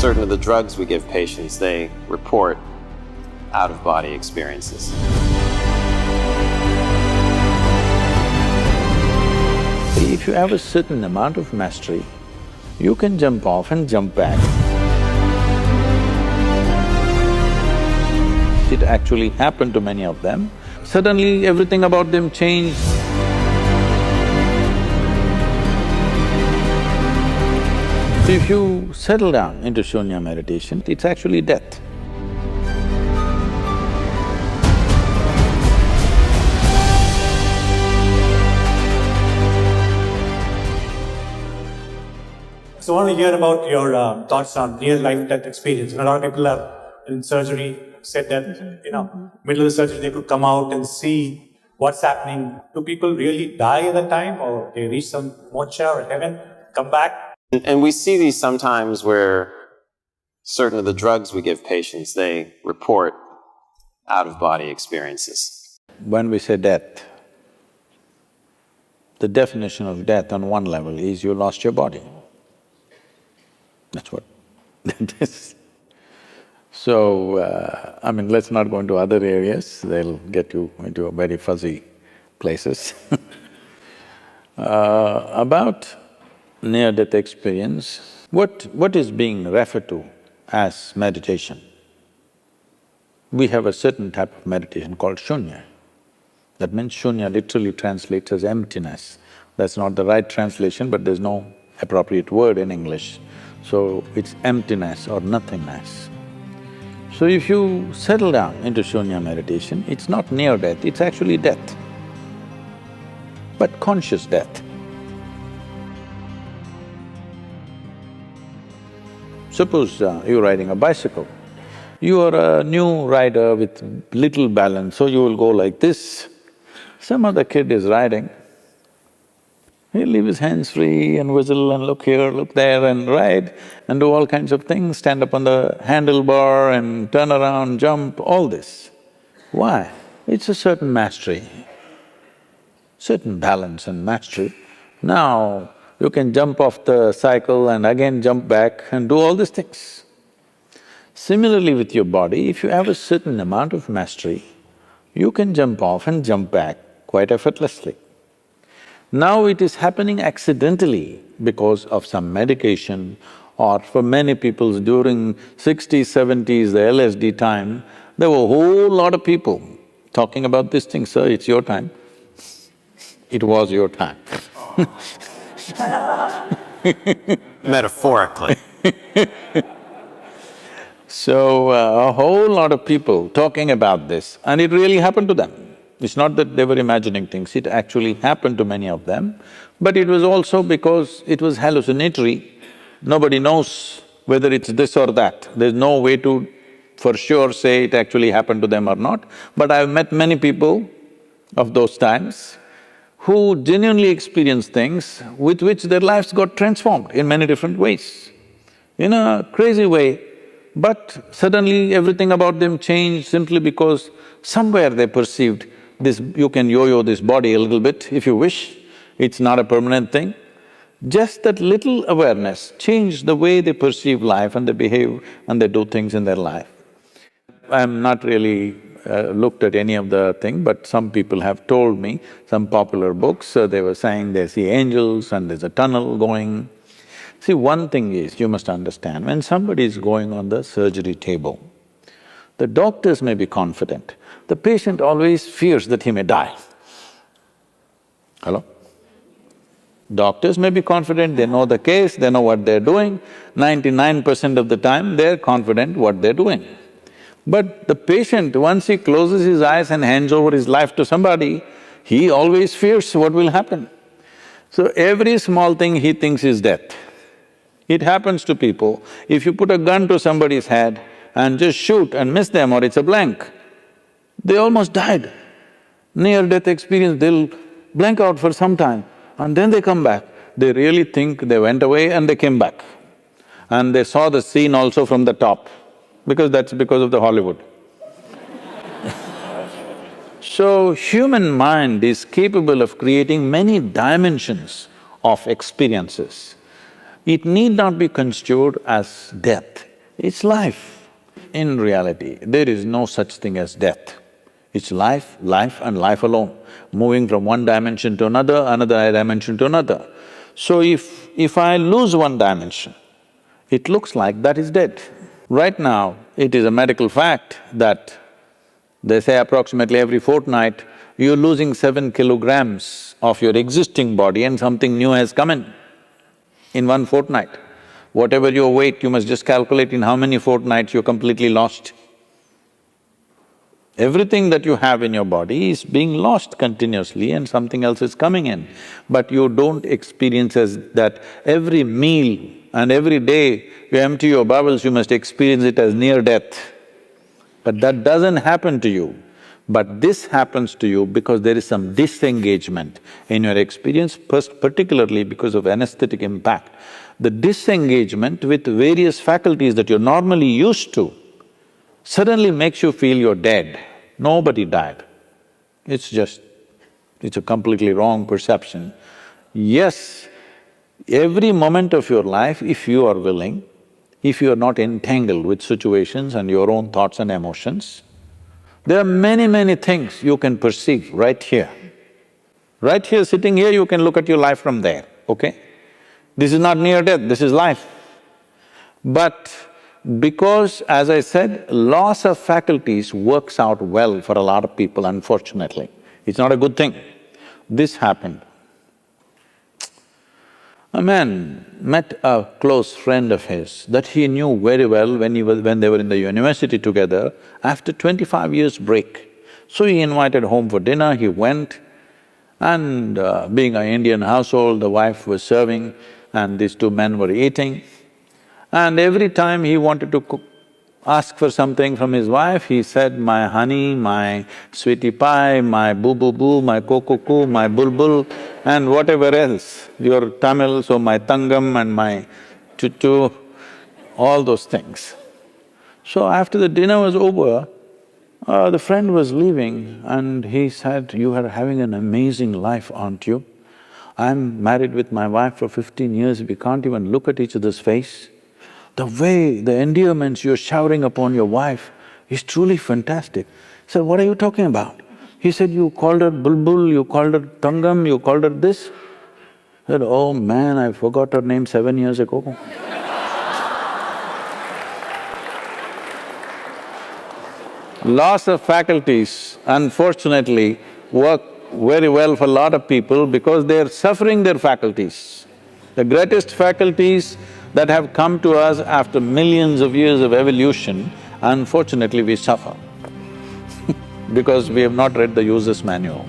Certain of the drugs we give patients, they report out-of-body experiences. If you have a certain amount of mastery, you can jump off and jump back. It actually happened to many of them. Suddenly everything about them changed. If you settle down into shunya meditation, it's actually death. So I want to hear about your thoughts on near-life death experience. A lot of people have in surgery said that, middle of the surgery they could come out and see what's happening. Do people really die at that time, or they reach some moksha or heaven, come back? And we see these sometimes where certain of the drugs we give patients, they report out-of-body experiences. When we say death, the definition of death on one level is you lost your body. That's what that is. So, let's not go into other areas, they'll get you into very fuzzy places. About near-death experience, what is being referred to as meditation? We have a certain type of meditation called shunya. That means shunya literally translates as emptiness. That's not the right translation, but there's no appropriate word in English. So it's emptiness or nothingness. So if you settle down into shunya meditation, it's not near death, it's actually death, but conscious death. Suppose you're riding a bicycle, you are a new rider with little balance, so you will go like this. Some other kid is riding, he'll leave his hands free and whistle and look here, look there and ride and do all kinds of things, stand up on the handlebar and turn around, jump, all this. Why? It's a certain mastery, certain balance and mastery. Now, you can jump off the cycle and again jump back and do all these things. Similarly with your body, if you have a certain amount of mastery, you can jump off and jump back quite effortlessly. Now it is happening accidentally because of some medication, or for many people during 60s, 70s, the LSD time, there were a whole lot of people talking about this thing, sir, it's your time. It was your time. Metaphorically. So, a whole lot of people talking about this, and it really happened to them. It's not that they were imagining things, it actually happened to many of them, but it was also because it was hallucinatory. Nobody knows whether it's this or that. There's no way to for sure say it actually happened to them or not, but I've met many people of those times who genuinely experienced things with which their lives got transformed in many different ways, in a crazy way. But suddenly everything about them changed simply because somewhere they perceived this… you can yo-yo this body a little bit if you wish, it's not a permanent thing. Just that little awareness changed the way they perceive life and they behave and they do things in their life. I'm not really looked at any of the thing, but some people have told me, some popular books, they were saying they see angels and there's a tunnel going. See, one thing is, you must understand, when somebody is going on the surgery table, the doctors may be confident, the patient always fears that he may die. Hello? Doctors may be confident, they know the case, they know what they're doing, 99% of the time they're confident what they're doing. But the patient, once he closes his eyes and hands over his life to somebody, he always fears what will happen. So every small thing he thinks is death. It happens to people. If you put a gun to somebody's head and just shoot and miss them or it's a blank, they almost died. Near-death experience, they'll blank out for some time and then they come back. They really think they went away and they came back. And they saw the scene also from the top, because that's because of the Hollywood. So, human mind is capable of creating many dimensions of experiences. It need not be construed as death. It's life. In reality, there is no such thing as death. It's life, life and life alone, moving from one dimension to another dimension to another. So if I lose one dimension, it looks like that is dead. Right now, it is a medical fact that they say approximately every fortnight, you're losing 7 kilograms of your existing body and something new has come in 1 fortnight. Whatever your weight, you must just calculate in how many fortnights you're completely lost. Everything that you have in your body is being lost continuously and something else is coming in. But you don't experience as that every meal and every day you empty your bowels, you must experience it as near death. But that doesn't happen to you. But this happens to you because there is some disengagement in your experience, particularly because of anesthetic impact. The disengagement with various faculties that you're normally used to suddenly makes you feel you're dead. Nobody died. It's a completely wrong perception. Yes, every moment of your life, if you are willing, if you are not entangled with situations and your own thoughts and emotions, there are many things you can perceive right here. Right here, sitting here, you can look at your life from there, okay? This is not near death, this is life. But because, as I said, loss of faculties works out well for a lot of people, unfortunately. It's not a good thing. This happened. A man met a close friend of his that he knew very well when they were in the university together, after 25 years break. So he invited home for dinner, he went, and being an Indian household, the wife was serving and these two men were eating. And every time he wanted to ask for something from his wife, he said, my honey, my sweetie pie, my boo-boo-boo, my coco-coo, my bulbul, and whatever else, your Tamil, so my tangam and my chuchu, all those things. So after the dinner was over, the friend was leaving and he said, you are having an amazing life, aren't you? I'm married with my wife for 15 years, we can't even look at each other's face. The way, the endearments you're showering upon your wife is truly fantastic. I said, what are you talking about? He said, you called her bulbul, you called her tangam, you called her this. I said, oh man, I forgot her name 7 years ago. Loss of faculties, unfortunately, work very well for a lot of people because they're suffering their faculties. The greatest faculties that have come to us after millions of years of evolution, unfortunately we suffer because we have not read the user's manual.